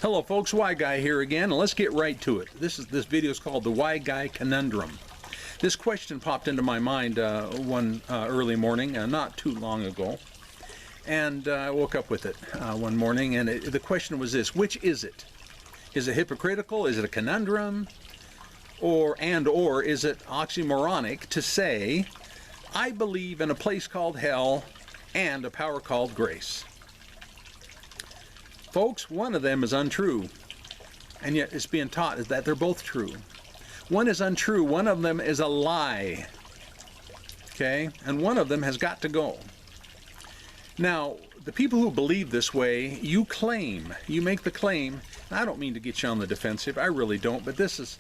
Hello folks, Why Guy here again, and let's get right to it. This video is called the Why Guy Conundrum. This question popped into my mind one early morning, not too long ago, and I woke up with it one morning, and the question was this: which is it? Is it hypocritical? Is it a conundrum? Or is it oxymoronic to say, I believe in a place called hell and a power called grace? Folks, one of them is untrue, and yet it's being taught is that they're both true. One is untrue, one of them is a lie, okay? And one of them has got to go. Now, the people who believe this way, you make the claim, and I don't mean to get you on the defensive, I really don't, but this is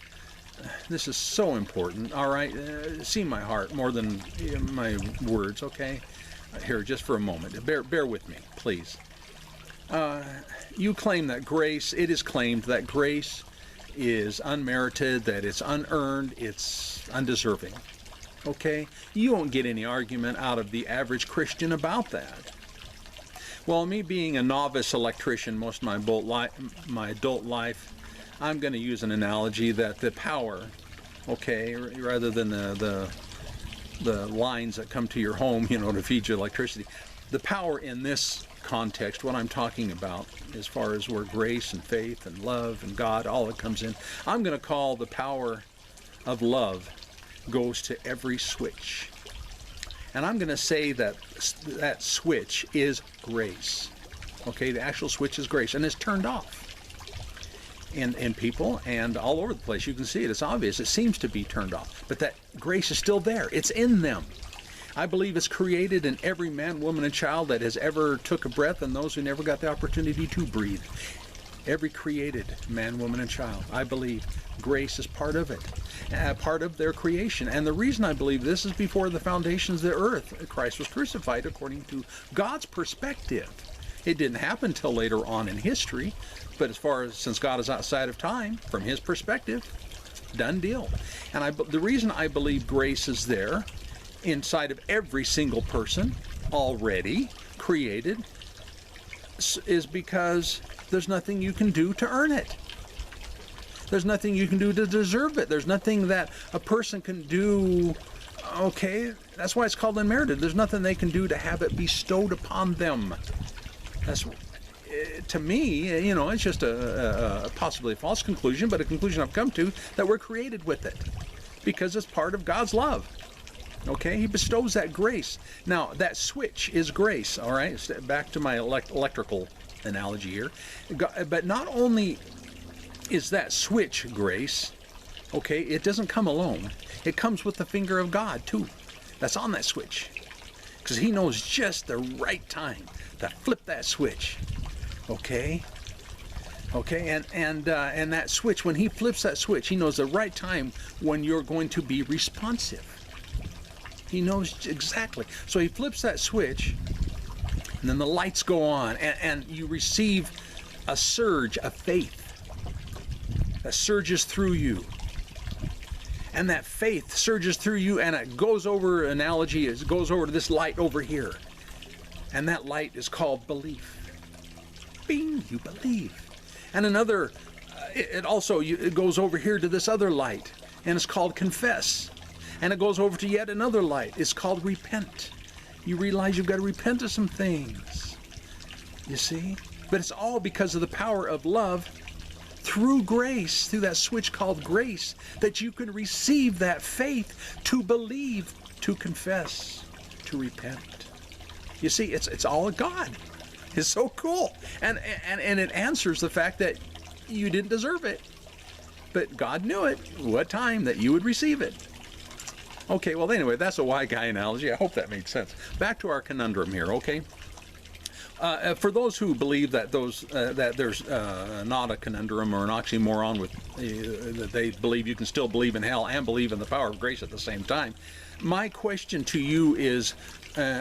so important, all right? See my heart more than my words, okay? Here, just for a moment. Bear with me, please. You claim that grace, it is claimed that grace is unmerited, that it's unearned, it's undeserving. Okay? You won't get any argument out of the average Christian about that. Well, me being a novice electrician most of my adult life, I'm going to use an analogy that the power, okay, rather than the lines that come to your home, to feed you electricity, the power in this context, what I'm talking about as far as where grace and faith and love and God, all that comes in, I'm going to call the power of love goes to every switch. And I'm going to say that that switch is grace. Okay, the actual switch is grace, and it's turned off in people and all over the place. You can see it. It's obvious. It seems to be turned off, but that grace is still there. It's in them. I believe it's created in every man, woman, and child that has ever took a breath, and those who never got the opportunity to breathe. Every created man, woman, and child. I believe grace is part of it, part of their creation. And the reason I believe this is before the foundations of the earth, Christ was crucified according to God's perspective. It didn't happen till later on in history, but since God is outside of time, from His perspective, done deal. And the reason I believe grace is there inside of every single person already created is because there's nothing you can do to earn it. There's nothing you can do to deserve it. There's nothing that a person can do, okay? That's why it's called unmerited. There's nothing they can do to have it bestowed upon them. That's, to me, it's just a possibly a false conclusion, but a conclusion I've come to, that we're created with it because it's part of God's love. Okay, He bestows that grace. Now, that switch is grace, all right? Back to my electrical analogy here. But not only is that switch grace, okay, it doesn't come alone. It comes with the finger of God, too. That's on that switch. Because He knows just the right time to flip that switch. Okay? Okay, and that switch, when He flips that switch, He knows the right time when you're going to be responsive. He knows exactly. So He flips that switch, and then the lights go on, and you receive a surge of faith that surges through you. And that faith surges through you, and it goes over, analogy, it goes over to this light over here. And that light is called belief. Bing, you believe. And another, it goes over here to this other light, and it's called confess. And it goes over to yet another light. It's called repent. You realize you've got to repent of some things. You see? But it's all because of the power of love through grace, through that switch called grace, that you can receive that faith to believe, to confess, to repent. You see, it's all of God. It's so cool. And it answers the fact that you didn't deserve it. But God knew it, what time that you would receive it. Okay, well, anyway, that's a why guy analogy. I hope that made sense. Back to our conundrum here, okay? For those who believe that that there's not a conundrum or an oxymoron with that they believe you can still believe in hell and believe in the power of grace at the same time, my question to you is,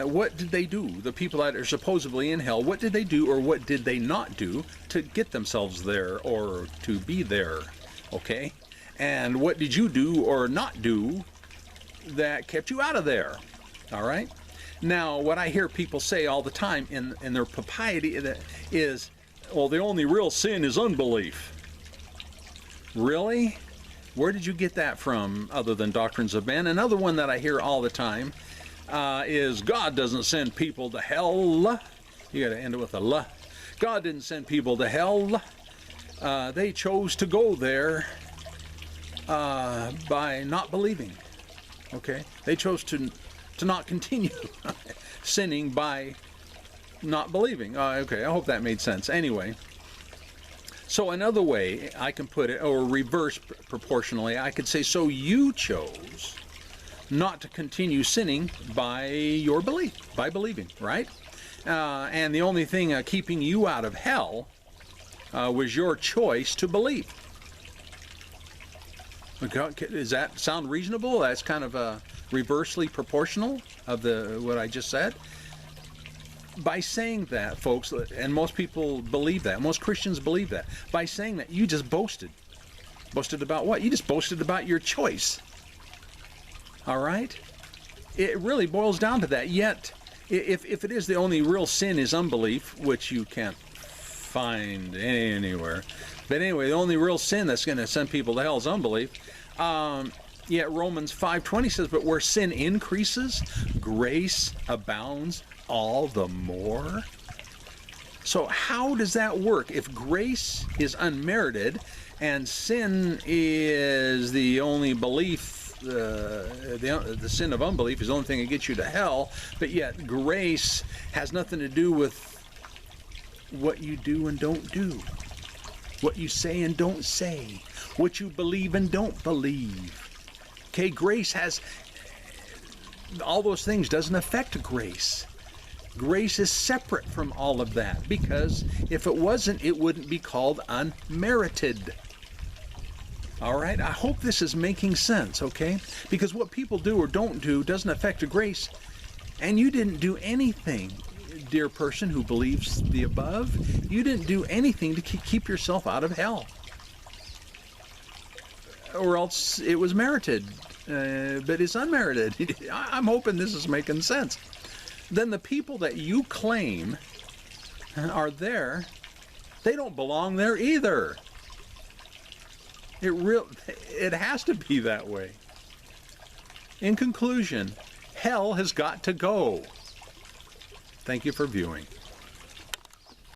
what did they do? The people that are supposedly in hell, what did they do or what did they not do to get themselves there or to be there? Okay? And what did you do or not do that kept you out of there? All right? Now, what I hear people say all the time in their propriety is, well, the only real sin is unbelief. Really? Where did you get that from other than Doctrines of Men? Another one that I hear all the time is God doesn't send people to hell. You got to end it with a L. God didn't send people to hell. They chose to go there by not believing. Okay? They chose to not continue sinning by not believing. Okay, I hope that made sense. Anyway, so another way I can put it, or reverse proportionally, I could say, so you chose not to continue sinning by your belief, by believing, right? And the only thing keeping you out of hell was your choice to believe. Does that sound reasonable? That's kind of reversely proportional of what I just said. By saying that, folks, and most people believe that, most Christians believe that, by saying that, you just boasted. Boasted about what? You just boasted about your choice. All right? It really boils down to that. Yet, if it is the only real sin is unbelief, which you can't find anywhere, but anyway, the only real sin that's going to send people to hell is unbelief. Yet Romans 5:20 says, but where sin increases, grace abounds all the more. So how does that work? If grace is unmerited and sin is the only belief, the sin of unbelief is the only thing that gets you to hell, but yet grace has nothing to do with what you do and don't do, what you say and don't say, what you believe and don't believe. Okay, grace has all those things, doesn't affect grace. Grace is separate from all of that, because if it wasn't, it wouldn't be called unmerited. All right, I hope this is making sense, okay? Because what people do or don't do doesn't affect grace, and you didn't do anything, dear person who believes the above. You didn't do anything to keep yourself out of hell, or else it was merited, but it's unmerited. I'm hoping this is making sense. Then the people that you claim are there, they don't belong there either. It has to be that way. In conclusion, hell has got to go. Thank you for viewing.